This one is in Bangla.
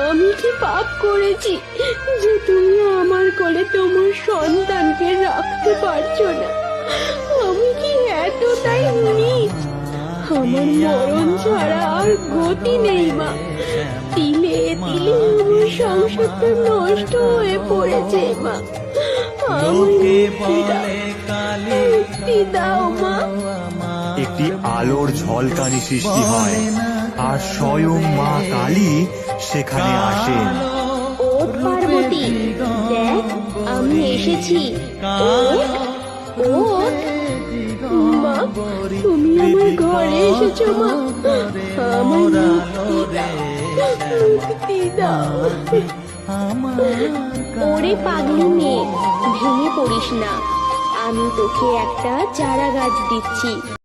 আমি কি পাপ করেছি যে তুমি আমার কোলে তোমার সন্তানকে রাখতে পারছো না? আমি কি এতটাই নীচ? আমার মরণ ছাড়া আর গতি নেই মা। তিলে তিলে আমার সংসারটা নষ্ট হয়ে পড়েছে মা। মুক্তি দাও মা। একটি আলোর ঝলকানি সৃষ্টি হয় আর স্বয়ং মা কালী সেখানে আসেন। ওঠ পার্বতী, দেখ আমি এসেছি। ওঠ, ওঠ। মা, তুমি আমার ঘরে এসেছো মা। আমার মুক্তি দাও। ওরে পাগলি মেয়ে, ভেঙে পড়িস না। আমি তোকে একটা চারা গাছ দিচ্ছি।